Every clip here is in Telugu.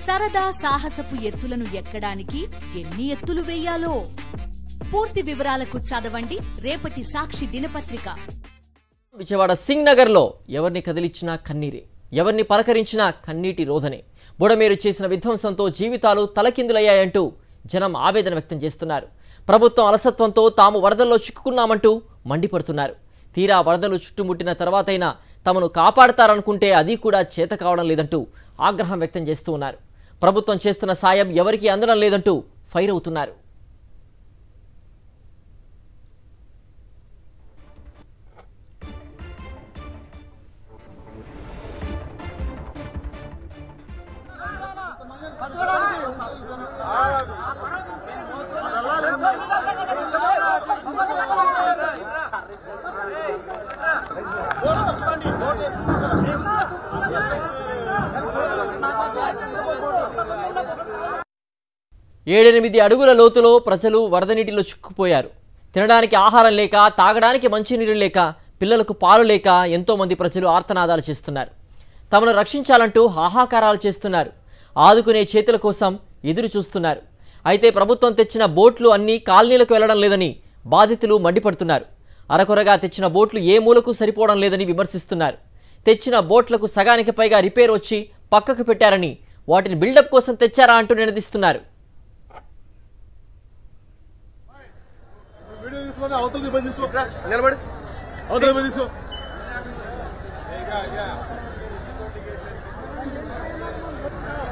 సరదా సాహసపు ఎత్తులను ఎక్కడానికి ఎన్ని ఎత్తులు వేయాలో పూర్తి వివరాలకు చదవండి రేపటి సాక్షి దినపత్రిక. విజయవాడ సింగ్ నగర్లో ఎవరిని కదిలించినా కన్నీరే, ఎవరిని పలకరించినా కన్నీటి రోధనే. బుడమేరు చేసిన విధ్వంసంతో జీవితాలు తలకిందులయ్యాయంటూ జనం ఆవేదన వ్యక్తం చేస్తున్నారు. ప్రభుత్వం అలసత్వంతో తాము వరదల్లో చిక్కుకున్నామంటూ మండిపడుతున్నారు. తీరా వరదలు చుట్టుముట్టిన తర్వాతైనా తమను కాపాడతారనుకుంటే అది కూడా చేత కావడం లేదంటూ ఆగ్రహం వ్యక్తం చేస్తూ ఉన్నారు. ప్రభుత్వం చేస్తున్న సాయం ఎవరికీ అందడం లేదంటూ ఫైర్ అవుతున్నారు. ఏడెనిమిది అడుగుల లోతులో ప్రజలు వరద నీటిలో చిక్కుపోయారు. తినడానికి ఆహారం లేక, తాగడానికి మంచినీరు లేక, పిల్లలకు పాలు లేక ఎంతో మంది ప్రజలు ఆర్తనాదాలు చేస్తున్నారు. తమను రక్షించాలంటూ హాహాకారాలు చేస్తున్నారు. ఆదుకునే చేతుల కోసం ఎదురు చూస్తున్నారు. అయితే ప్రభుత్వం తెచ్చిన బోట్లు అన్నీ కాలనీలకు వెళ్లడం లేదని బాధితులు మండిపడుతున్నారు. అరకొరగా తెచ్చిన బోట్లు ఏ మూలకు సరిపోవడం లేదని విమర్శిస్తున్నారు. తెచ్చిన బోట్లకు సగానికి పైగా రిపేర్ వచ్చి పక్కకు పెట్టారని, వాటిని బిల్డప్ కోసం తెచ్చారా అంటూ నినదిస్తున్నారు.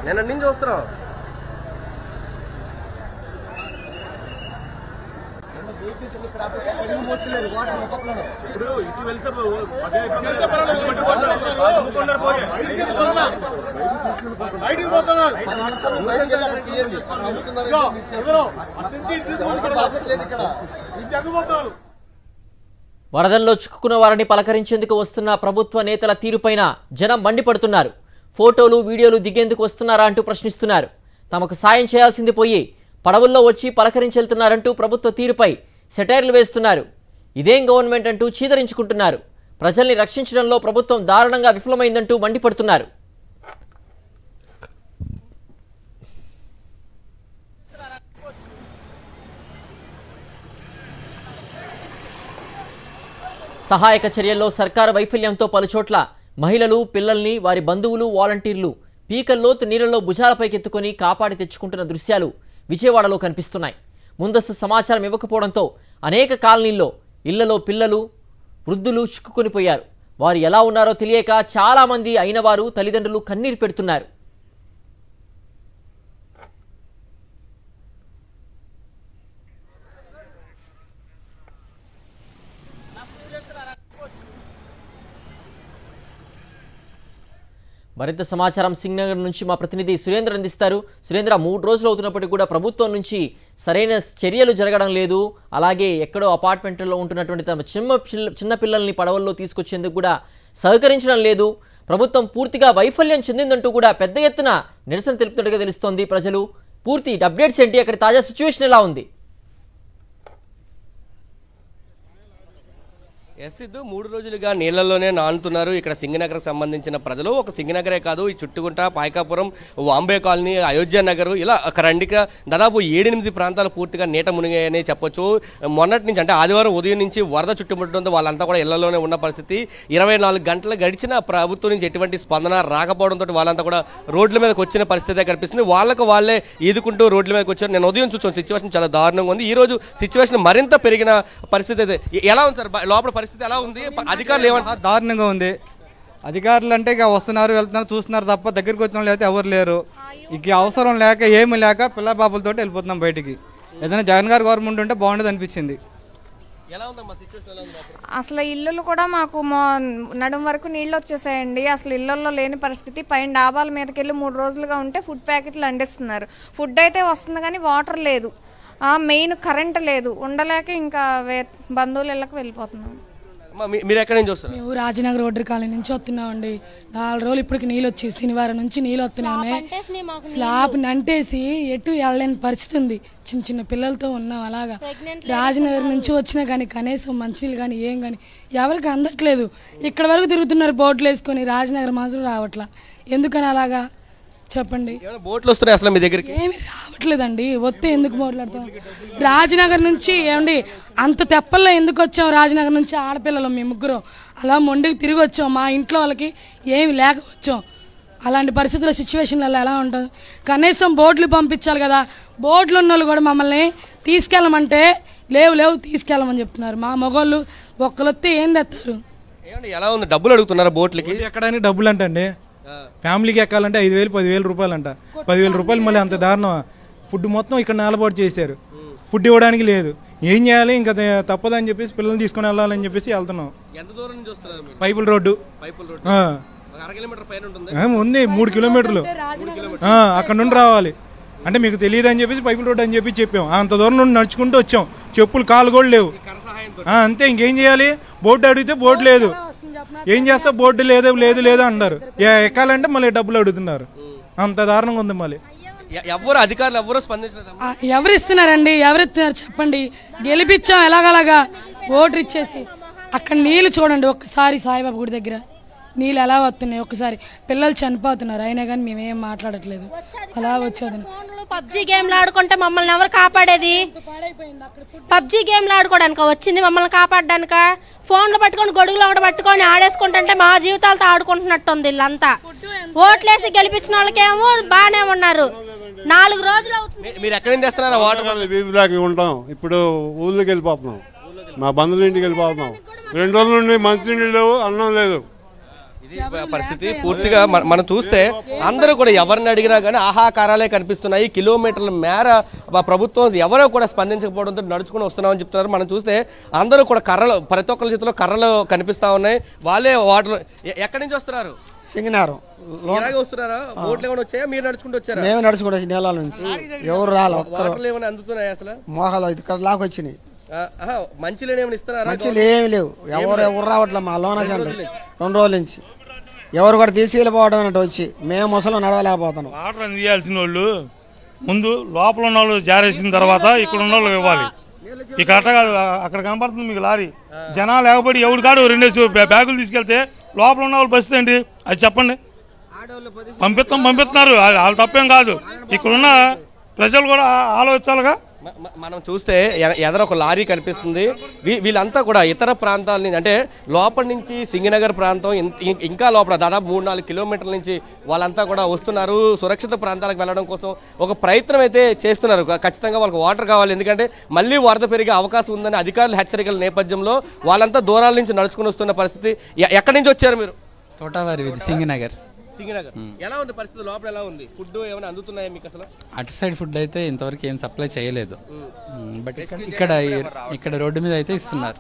నేను నుంచి వస్తున్నాం. వరదల్లో చిక్కుకున్న వారిని పలకరించేందుకు వస్తున్న ప్రభుత్వ నేతల తీరుపైన జనం మండిపడుతున్నారు. ఫోటోలు, వీడియోలు దిగేందుకు వస్తున్నారా అంటూ ప్రశ్నిస్తున్నారు. తమకు సాయం చేయాల్సింది పోయి పడవల్లో వచ్చి పలకరించెళ్తున్నారంటూ ప్రభుత్వ తీరుపై సెటైర్లు వేస్తున్నారు. ఇదేం గవర్నమెంట్ అంటూ చీదరించుకుంటున్నారు. ప్రజల్ని రక్షించడంలో ప్రభుత్వం దారుణంగా విఫలమైందంటూ మండిపడుతున్నారు. సహాయక చర్యల్లో సర్కారు వైఫల్యంతో పలుచోట్ల మహిళలు, పిల్లల్ని, వారి బంధువులు, వాలంటీర్లు పీకల్లోతు నీళ్లలో భుజాలపైకెత్తుకొని కాపాడి తెచ్చుకుంటున్న దృశ్యాలు విజయవాడలో కనిపిస్తున్నాయి. ముందస్తు సమాచారం ఇవ్వకపోవడంతో అనేక కాలనీల్లో ఇళ్లలో పిల్లలు, వృద్ధులు చిక్కుకొనిపోయారు. వారు ఎలా ఉన్నారో తెలియక చాలామంది అయినవారు, తల్లిదండ్రులు కన్నీరు పెడుతున్నారు. మరింత సమాచారం సింగ్నగర్ నుంచి మా ప్రతినిధి సురేంద్ర అందిస్తారు. సురేంద్ర, 3 రోజులు అవుతున్నప్పటికీ కూడా ప్రభుత్వం నుంచి సరైన చర్యలు జరగడం లేదు. అలాగే ఎక్కడో అపార్ట్మెంట్లో ఉంటున్నటువంటి తమ చిన్న పిల్లల్ని పడవల్లో తీసుకొచ్చేందుకు కూడా సహకరించడం లేదు. ప్రభుత్వం పూర్తిగా వైఫల్యం చెందిందంటూ కూడా పెద్ద ఎత్తున నిరసన తెలుపుతున్నట్టుగా తెలుస్తోంది. ప్రజలు పూర్తి అప్డేట్స్ ఏంటి? అక్కడ తాజా సిచ్యువేషన్ ఎలా ఉంది? సిద్ధు 3 రోజులుగా నీళ్లలోనే నానుతున్నారు ఇక్కడ సింగనగర్కి సంబంధించిన ప్రజలు. ఒక సింగనగరే కాదు, ఈ చుట్టుకుంట, పాయకాపురం, వాంబే కాలనీ, అయోధ్య నగర్, ఇలా అక్కడండిక దాదాపు 7-8 ప్రాంతాలు పూర్తిగా నీట మునిగాయని చెప్పొచ్చు. మొన్నటి నుంచి అంటే ఆదివారం ఉదయం నుంచి వరద చుట్టుముట్టడంతో వాళ్ళంతా కూడా ఇళ్లలోనే ఉన్న పరిస్థితి. 24 గంటలు గడిచిన ప్రభుత్వం నుంచి ఎటువంటి స్పందన రాకపోవడంతో వాళ్ళంతా కూడా రోడ్ల మీదకి వచ్చిన పరిస్థితి కనిపిస్తుంది. వాళ్ళకు వాళ్ళే ఈదుకుంటూ రోడ్ల మీదకి వచ్చారు. నేను ఉదయం చూసాను, సిచ్యువేషన్ చాలా దారుణంగా ఉంది. ఈ రోజు సిచ్యువేషన్ మరింత పెరిగిన పరిస్థితి అయితే ఎలా ఉంది సార్? లోపల పరిస్థితి ఎలా ఉంది? అధికారులు ఏమంటారు? దారుణంగా ఉంది. అధికారులు అంటే ఇక వస్తున్నారు, వెళ్తున్నారు, చూస్తున్నారు తప్ప దగ్గరికి వచ్చిన వాళ్ళు అయితే ఎవరు లేరు. ఇక అవసరం లేక ఏమి లేక పిల్ల బాబులతో వెళ్ళిపోతున్నాం బయటికి. ఏదైనా జగన్ గారు గవర్నమెంట్ ఉంటే బాగుండేది అనిపించింది. అసలు ఇల్లులు కూడా మాకు నడుం వరకు నీళ్ళు వచ్చేసాయండి. అసలు ఇళ్లలో లేని పరిస్థితి. పైన డాబాల మీదకి వెళ్ళి 3 రోజులుగా ఉంటే ఫుడ్ ప్యాకెట్లు అందిస్తున్నారు. ఫుడ్ అయితే వస్తుంది కానీ వాటర్ లేదు, మెయిన్ కరెంట్ లేదు. ఉండలేక ఇంకా బంధువుల ఇళ్ళకి వెళ్ళిపోతున్నాం. మీరు ఎక్కడి నుంచి వస్తారు? మేము రాజనగర్ రోడ్డు కాలనీ నుంచి వస్తున్నామండి. 4 రోజులు ఇప్పటికి నీళ్ళు వచ్చి శనివారం నుంచి నీళ్ళు వస్తూనే ఉన్నాయి. స్లాబ్ నంటేసి ఎటు వెళ్ళలేని పరిస్థితి ఉంది. చిన్న చిన్న పిల్లలతో ఉన్నాం. అలాగా రాజనగర్ నుంచి వచ్చినా కానీ కనీసం మంచినీళ్ళు కానీ ఏం కానీ ఎవరికి అందట్లేదు. ఇక్కడ వరకు తిరుగుతున్నారు బోట్లు వేసుకొని, రాజనగర్ మాత్రం రావట్లా. ఎందుకని అలాగా? చెప్పండి. బోట్లు వస్తున్నాయి అసలు మీ దగ్గరికి? ఏమి రావట్లేదండి. వస్తే ఎందుకు మాట్లాడతాం? రాజనగర్ నుంచి ఏమండి అంత తెప్పల్లో ఎందుకు వచ్చాం? రాజనగర్ నుంచి ఆడపిల్లలు మేము ముగ్గురు అలా మొండికి తిరిగి వచ్చాం. మా ఇంట్లో వాళ్ళకి ఏమి లేక వచ్చాం. అలాంటి పరిస్థితుల సిచ్యువేషన్లలో ఎలా ఉంటుంది? కనీసం బోట్లు పంపించాలి కదా. బోట్లు ఉన్న వాళ్ళు కూడా మమ్మల్ని తీసుకెళ్ళమంటే లేవు తీసుకెళ్ళమని చెప్తున్నారు. మా మగవాళ్ళు ఒక్కలొస్తే ఏం తెస్తారు? ఎలా ఉంది? డబ్బులు అడుగుతున్నారా బోట్లకి? ఎక్కడానికి డబ్బులు అంటండి. ఫ్యామిలీకి ఎక్కాలంటే 5,000 10,000 రూపాయలు అంట. 10,000 రూపాయలు మళ్ళీ అంత దారుణం. ఫుడ్ మొత్తం ఇక్కడ నేలపాటు చేశారు. ఫుడ్ ఇవ్వడానికి లేదు. ఏం చేయాలి? ఇంకా తప్పదని చెప్పేసి పిల్లల్ని తీసుకుని వెళ్ళాలని చెప్పేసి వెళ్తున్నాం. పైపుల రోడ్డు ఉంది, 3 కిలోమీటర్లు అక్కడ నుండి రావాలి. అంటే మీకు తెలియదు అని చెప్పేసి పైపుల రోడ్డు అని చెప్పి చెప్పాం. అంత దూరం నుండి నడుచుకుంటూ వచ్చాం. చెప్పులు కాలు కూడా లేవు. అంతే, ఇంకేం చేయాలి? బోర్డు అడిగితే బోర్డు లేదు. ఏం చేస్తా? బోర్డు లేదు అన్నారు. ఎక్కాలంటే మళ్ళీ డబ్బులు అడుగుతున్నారు. అంత దారుణంగా ఉంది. మళ్ళీ అధికారులు ఎవరు స్పందించలేదు. ఎవరు ఇస్తున్నారండి? ఎవరు ఇస్తున్నారు చెప్పండి? గెలిపించాం ఎలాగలాగా ఓటర్ ఇచ్చేసి. అక్కడ నీళ్ళు చూడండి ఒక్కసారి. సాయిబాబా గుడి దగ్గర నీళ్ళు ఎలా వస్తున్నాయి ఒక్కసారి. పిల్లలు చనిపోతున్నారు, అయినా కానీ మేమేం మాట్లాడట్లేదు. అలా వచ్చేది. పబ్జీ గేమ్లు ఆడుకుంటే మమ్మల్ని ఎవరు కాపాడేది? పబ్జీ గేమ్లు ఆడుకోవడానికి వచ్చింది మమ్మల్ని కాపాడడానిక? ఫోన్లు పట్టుకొని గొడుగులు ఒకటి పట్టుకొని ఆడేసుకుంటుంటే మా జీవితాలతో ఆడుకుంటున్నట్టుంది వీళ్ళంతా. ఓట్లేసి గెలిపించిన వాళ్ళకేమో బాగానే ఉన్నారు. 4 రోజులు అవుతుంది. మీరు ఎక్కడి నుంచి తెస్తున్నారా వాటర్? బీపీ దాకా ఉంటాం. ఇప్పుడు ఊళ్ళోకి వెళ్ళిపోతున్నాం. మా బంధువుల ఇంటికి వెళ్ళిపోతున్నాం. 2 రోజుల నుండి మంచినీళ్ళు లేవు, అన్నం లేదు. పరిస్థితి పూర్తిగా మనం చూస్తే అందరూ కూడా ఎవరిని అడిగినా కానీ ఆహాకారాలే కనిపిస్తున్నాయి. కిలోమీటర్ల మేర ప్రభుత్వం ఎవరో కూడా స్పందించకపోవడంతో నడుచుకుని వస్తున్నామని చెప్తున్నారు. మనం చూస్తే అందరూ కూడా కర్రలు, ప్రతి ఒక్కరి చేతిలో కర్రలు కనిపిస్తా ఉన్నాయి. వాళ్ళే వాటర్. ఎక్కడి నుంచి వస్తున్నారు? సింగనారం వస్తున్నారా? బోట్లు ఏమైనా వచ్చాయా? మీరు నడుచుకుంటూ వచ్చారా? మేము నడుచుకుంటూ వచ్చి నేల నుంచి. ఎవరు రాలేదు. ఏమైనా అందుతున్నాయి అసలు? మోహాలు ఇక్కడ లాగా వచ్చినాయి. మంచి ఏమైనా ఇస్తున్నారా? మంచిలు ఏమి లేవు. ఎవరు రావట్లే. మా లోన సెంటర్ 2 రోజుల నుంచి ఎవరు కూడా తీసుకెళ్ళిపోవడం అన్నట్టు వచ్చి మేము ముసలు నడవలేకపోతున్నాం. వాటర్ అందియాల్సిన వాళ్ళు ముందు లోపల ఉన్న వాళ్ళు జారేసిన తర్వాత ఇక్కడ ఉన్న వాళ్ళు ఇవ్వాలి. ఇక్కడ అక్కడ కనపడుతుంది మీకు లారీ. జనాలు లేకపోతే ఎవరు కాడు 2 బ్యాగులు తీసుకెళ్తే లోపల ఉన్న వాళ్ళు పరిస్థితి ఏంటి? అది చెప్పండి. పంపిస్తున్నారు, వాళ్ళు తప్పేం కాదు. ఇక్కడున్న ప్రజలు కూడా ఆలోచించాలిగా. మనం చూస్తే ఎదర ఒక లారీ కనిపిస్తుంది. వీళ్ళంతా కూడా ఇతర ప్రాంతాల నుంచి, అంటే లోపల నుంచి సింగనగర్ ప్రాంతం ఇంకా లోపల దాదాపు 3-4 కిలోమీటర్ల నుంచి వాళ్ళంతా కూడా వస్తున్నారు. సురక్షిత ప్రాంతాలకు వెళ్ళడం కోసం ఒక ప్రయత్నం అయితే చేస్తున్నారు. ఖచ్చితంగా వాళ్ళకి వాటర్ కావాలి, ఎందుకంటే మళ్ళీ వరద పెరిగే అవకాశం ఉందని అధికారుల హెచ్చరికల నేపథ్యంలో వాళ్ళంతా దూరాల నుంచి నడుచుకుని వస్తున్న పరిస్థితి. ఎక్కడి నుంచి వచ్చారు మీరు? తోటవారి సింగనగర్. ఎలా ఉంది పరిస్థితి? లోపల ఎలా ఉంది? ఫుడ్ ఏమైనా అందుతున్నాయా మీకు? అసలు అటు సైడ్ ఫుడ్ అయితే ఇంతవరకు ఏం సప్లై చేయలేదు. బట్ ఇక్కడ రోడ్డు మీద అయితే ఇస్తున్నారు.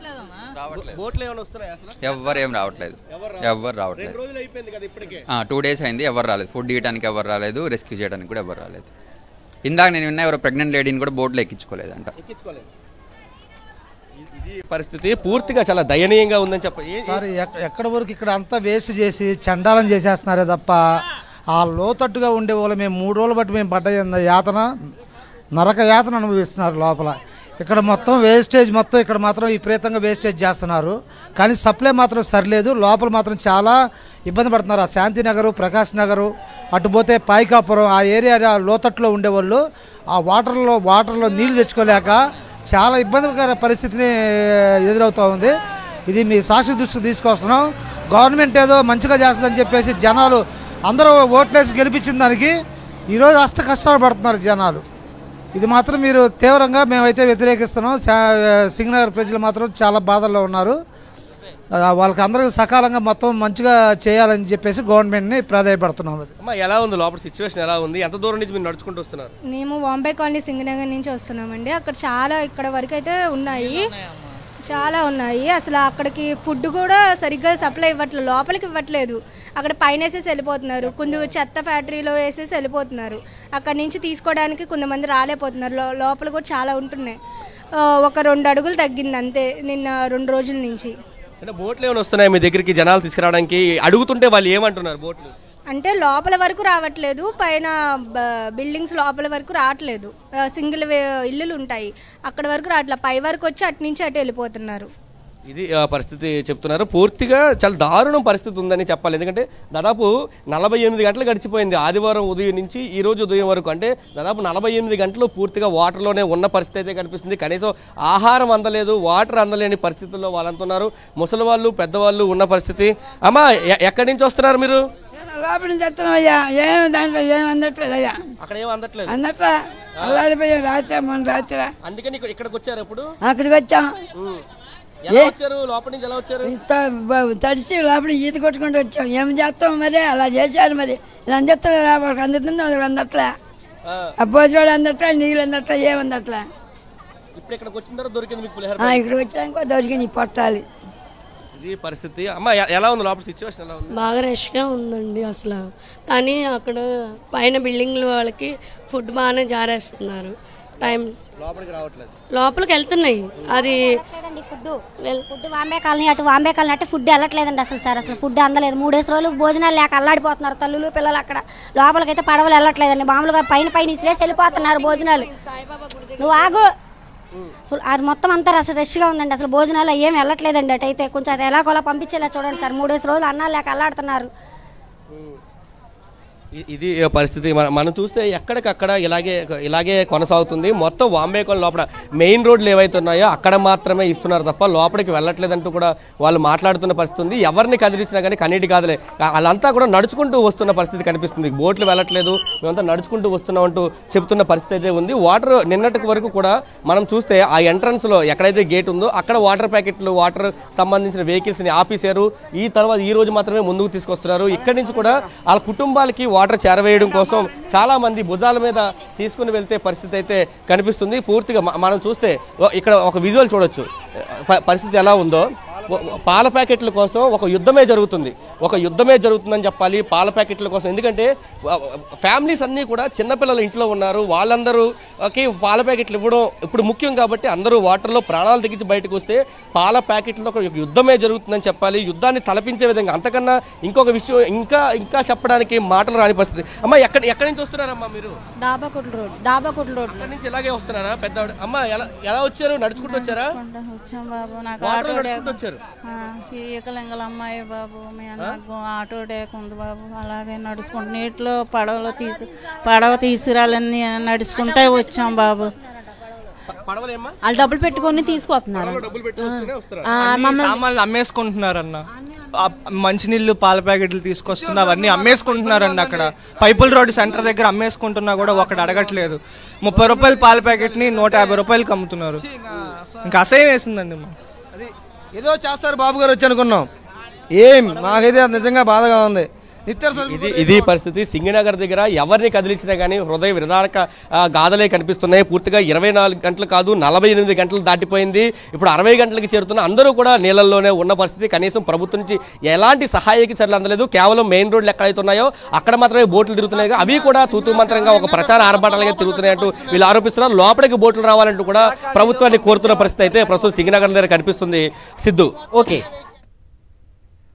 బోట్లు ఏమైనా వస్తున్నాయా అసలు? ఎవరు ఏం రావట్లేదు. 2 days అయింది, ఎవరు రాలేదు. ఫుడ్ ఇవ్వడానికి ఎవరు రాలేదు, రెస్క్యూ చేయడానికి కూడా ఎవరు రాలేదు. ఇందాక నేను విన్నా ఎవరో ప్రెగ్నెంట్ లేడీని కూడా బోట్లో ఎక్కించుకోలేదంట. పరిస్థితి పూర్తిగా చాలా దయనీయంగా ఉందని చెప్పి సార్. ఎక్కడ వరకు ఇక్కడ అంతా వేస్ట్ చేసి చండాలం చేసేస్తున్నారే తప్ప ఆ లోతట్టుగా ఉండే వాళ్ళు మేము 3 రోజులు బట్టి మేము పడ్డ యాతన, నరక యాతన అనుభవిస్తున్నారు లోపల. ఇక్కడ మొత్తం వేస్టేజ్ మొత్తం ఇక్కడ మాత్రం విపరీతంగా వేస్టేజ్ చేస్తున్నారు. కానీ సప్లై మాత్రం సరిలేదు. లోపల మాత్రం చాలా ఇబ్బంది పడుతున్నారు. ఆ శాంతినగరు, ప్రకాష్ నగరు, అటుపోతే పాయికాపురం ఆ ఏరియా లోతట్టులో ఉండేవాళ్ళు ఆ వాటర్లో నీళ్లు తెచ్చుకోలేక చాలా ఇబ్బందికర పరిస్థితిని ఎదురవుతూ ఉంది. ఇది మీ సాక్షి దృష్టికి తీసుకొస్తున్నాం. గవర్నమెంట్ ఏదో మంచిగా చేస్తుందని చెప్పేసి జనాలు అందరూ ఓట్లేసి గెలిపించిన దానికి ఈరోజు కష్టాలు పడుతున్నారు జనాలు. ఇది మాత్రం మీరు తీవ్రంగా మేమైతే వ్యతిరేకిస్తున్నాం. సింగనగర్ ప్రజలు మాత్రం చాలా బాధల్లో ఉన్నారు. వాళ్ళకి అందరికీ సకాలంగా మొత్తం మంచిగా చేయాలని చెప్పేసి గవర్నమెంట్ని ప్రాధాన్యపడుతున్నాం. ఎలా ఉంది లోపల సిచ్యువేషన్? ఎలా ఉంది? ఎంత దూరం నుంచి మీరు నడుచుకుంటూ వస్తున్నారు? మేము బాంబే కాలనీ సింగనగర్ నుంచి వస్తున్నామండి. అక్కడ చాలా ఇక్కడ వరకు అయితే చాలా ఉన్నాయి. అసలు అక్కడికి ఫుడ్ కూడా సరిగ్గా సప్లై ఇవ్వట్లేదు, లోపలికి ఇవ్వట్లేదు. అక్కడ పైన వేసేసి వెళ్ళిపోతున్నారు. చెత్త ఫ్యాక్టరీలో వేసేసి వెళ్ళిపోతున్నారు. అక్కడ నుంచి తీసుకోవడానికి కొంతమంది రాలేకపోతున్నారు. లోపల కూడా చాలా ఉంటున్నాయి. ఒక 2 అడుగులు తగ్గింది అంతే నిన్న 2 రోజుల నుంచి. అంటే బోట్లు ఏమైనా వస్తున్నాయి మీ దగ్గరికి జనాలు తీసుకురావడానికి? అడుగుతుంటే వాళ్ళు ఏమంటున్నారు? బోట్లు అంటే లోపల వరకు రావట్లేదు, పైన బిల్డింగ్స్ లోపల వరకు రావట్లేదు. సింగిల్ ఇల్లులు ఉంటాయి, అక్కడ వరకు రావట్లేదు. పై వరకు వచ్చి అటు నుంచి అటు వెళ్ళిపోతున్నారు. ఇది పరిస్థితి చెప్తున్నారు. పూర్తిగా చాలా దారుణం పరిస్థితి ఉందని చెప్పాలి. ఎందుకంటే దాదాపు 48 గంటలు గడిచిపోయింది ఆదివారం ఉదయం నుంచి ఈ రోజు ఉదయం వరకు. అంటే దాదాపు 48 గంటలు పూర్తిగా వాటర్లోనే ఉన్న పరిస్థితి అయితే కనిపిస్తుంది. కనీసం ఆహారం అందలేదు, వాటర్ అందలేని పరిస్థితుల్లో వాళ్ళంటున్నారు. ముసలి వాళ్ళు, పెద్దవాళ్ళు ఉన్న పరిస్థితి. అమ్మా ఎక్కడి నుంచి వస్తున్నారు మీరు? లోపల నుంచి వస్తున్నామయ్యా. ఏమి దాంట్లో ఏమి అందట్లేదు అయ్యా. అక్కడ ఏమి అందట్లేదు. అందట్లా అల్లాడిపోయాం రాత్రి మొన్న రాత్రి. అందుకని ఇక్కడికి వచ్చారు. ఎప్పుడు అక్కడికి వచ్చాం. ఎలా వచ్చారు? లోపల నుంచి ఎలా వచ్చారు? తడిసి లోపల ఈత కొట్టుకుంటూ వచ్చాం. ఏం చేస్తాం మరి, అలా చేశారు మరి. ఇలా అందిస్తారు వాళ్ళకి అందుతుంది, వాళ్ళకి అందట్లే. ఆ భోజనాలు అందట్లే, నీళ్ళు అందట్లే, ఏమి అందట్లే. ఇప్పుడు ఇక్కడికి వచ్చిన తర్వాత దొరికింది మీకు పులిహోర? ఇక్కడికి వచ్చాక దొరికింది పొట్టాలి. ఇది పరిస్థితి. అమ్మ ఎలా ఉంది లోపల సిచ్యువేషన్? ఎలా ఉంది? బాగా రష్గా ఉందండి అసలు. కానీ అక్కడ పైన బిల్డింగ్ల వాళ్ళకి ఫుడ్ బాగానే జారేస్తున్నారు. టైం లోపలికి వెళ్తున్నాయి. అది ఫుడ్ వాంబే కాలనీ అటు ఫుడ్ వెళ్ళట్లేదండి అసలు సార్. అసలు ఫుడ్ అందలేదు. 3 రోజులు భోజనాలు లేక అల్లాడిపోతున్నారు తల్లులు పిల్లలు. అక్కడ లోపలికైతే పడవలు వెళ్ళట్లేదండి. మామూలుగా పైన ఇసిరేసి వెళ్ళిపోతున్నారు భోజనాలు. నువ్వు ఆగు. అది మొత్తం అంతా అసలు రష్గా ఉందండి. అసలు భోజనాలు ఏమి వెళ్ళట్లేదండి. అటైతే కొంచెం అది ఎలాగోలా పంపించేలా చూడండి సార్. 3 రోజులు అన్నాలు లేక అల్లాడుతున్నారు. ఇది పరిస్థితి. మనం చూస్తే ఎక్కడికక్కడ ఇలాగే కొనసాగుతుంది. మొత్తం వాంబే కాలనీ లోపల మెయిన్ రోడ్లు ఏవైతే ఉన్నాయో అక్కడ మాత్రమే ఇస్తున్నారు తప్ప లోపలికి వెళ్ళట్లేదంటూ కూడా వాళ్ళు మాట్లాడుతున్న పరిస్థితి ఉంది. ఎవరిని కదిలించినా కానీ కన్నీటి కాదులే. వాళ్ళంతా కూడా నడుచుకుంటూ వస్తున్న పరిస్థితి కనిపిస్తుంది. బోట్లు వెళ్ళట్లేదు, మేమంతా నడుచుకుంటూ వస్తున్నామంటూ చెప్తున్న పరిస్థితి అయితే ఉంది. వాటర్ నిన్నటి వరకు కూడా మనం చూస్తే ఆ ఎంట్రన్స్లో ఎక్కడైతే గేట్ ఉందో అక్కడ వాటర్ ప్యాకెట్లు, వాటర్ సంబంధించిన వెహికల్స్ని ఆపేశారు. ఈ రోజు మాత్రమే ముందుకు తీసుకొస్తున్నారు. ఇక్కడి నుంచి కూడా వాళ్ళ కుటుంబాలకి వాటర్ చేరవేయడం కోసం చాలా మంది భుజాల మీద తీసుకుని వెళ్తే పరిస్థితి అయితే కనిపిస్తుంది. పూర్తిగా మనం చూస్తే ఇక్కడ ఒక విజువల్ చూడొచ్చు పరిస్థితి ఎలా ఉందో. పాల ప్యాకెట్ల కోసం ఒక యుద్ధమే జరుగుతుందని చెప్పాలి పాల ప్యాకెట్ల కోసం. ఎందుకంటే ఫ్యామిలీస్ అన్నీ కూడా చిన్నపిల్లలు ఇంట్లో ఉన్నారు. వాళ్ళందరూకి పాల ప్యాకెట్లు ఇవ్వడం ఇప్పుడు ముఖ్యం కాబట్టి అందరూ వాటర్లో ప్రాణాలు తెగించి బయటకు వస్తే పాల ప్యాకెట్లో ఒక యుద్ధమే జరుగుతుందని చెప్పాలి. యుద్ధాన్ని తలపించే విధంగా అంతకన్నా ఇంకొక విషయం ఇంకా చెప్పడానికి మాటలు రాని పరిస్థితి. అమ్మ ఎక్కడి నుంచి వస్తున్నారమ్మా మీరు? డాబాకోట్ల రోడ్ అక్కడి నుంచి ఇలాగే వస్తున్నారా? పెద్ద అమ్మ ఎలా వచ్చారు? నడుచుకుంటూ వచ్చారా? వచ్చాం బాబు. నాకు నడుచుకుంటూ వచ్చారు. ఈకలింగల అమ్మాయి బాబు. నాకు ఆటో డేక్ ఉంది బాబు. అలాగే నడుచుకుంటూ నీటిలో పడవ తీసుకురాలని నడుచుకుంటే వచ్చాం బాబు. వాళ్ళు డబ్బులు పెట్టుకొని తీసుకొస్తున్నారు. సామాన్లు అమ్మేసుకుంటున్నారన్న. మంచినీళ్ళు, పాల ప్యాకెట్లు తీసుకొస్తున్నా అవన్నీ అమ్మేసుకుంటున్నారండి. అక్కడ పైపుల్ రోడ్ సెంటర్ దగ్గర అమ్మేసుకుంటున్నా కూడా ఒకటి అడగట్లేదు. 30 రూపాయల పాల ప్యాకెట్ని 150 రూపాయలకి అమ్ముతున్నారు. ఇంకా అసహ్యం వేసిందండి. ఏదో చేస్తారు బాబు గారు వచ్చి అనుకున్నాం. మాకైతే నిజంగా బాధగా ఉంది. ఇది పరిస్థితి. సింగనగర్ దగ్గర ఎవరిని కదిలించినా కానీ హృదయ విదారక గాథలే కనిపిస్తున్నాయి. పూర్తిగా 24 గంటలు కాదు 48 గంటలు దాటిపోయింది. ఇప్పుడు 60 గంటలకి చేరుతున్న అందరూ కూడా నీళ్ళల్లోనే ఉన్న పరిస్థితి. కనీసం ప్రభుత్వం నుంచి ఎలాంటి సహాయక చర్యలు అందలేదు. కేవలం మెయిన్ రోడ్లు ఎక్కడైతే ఉన్నాయో అక్కడ మాత్రమే బోట్లు తిరుగుతున్నాయి. అవి కూడా తూతూ మంత్రంగా ఒక ప్రచార ఆర్భాటాలుగా తిరుగుతున్నాయంటూ వీళ్ళు ఆరోపిస్తున్నారు. లోపలికి బోట్లు రావాలంటూ కూడా ప్రభుత్వాన్ని కోరుతున్న పరిస్థితి అయితే ప్రస్తుతం సింగనగర్ దగ్గర కనిపిస్తుంది. సిద్ధు. ఓకే.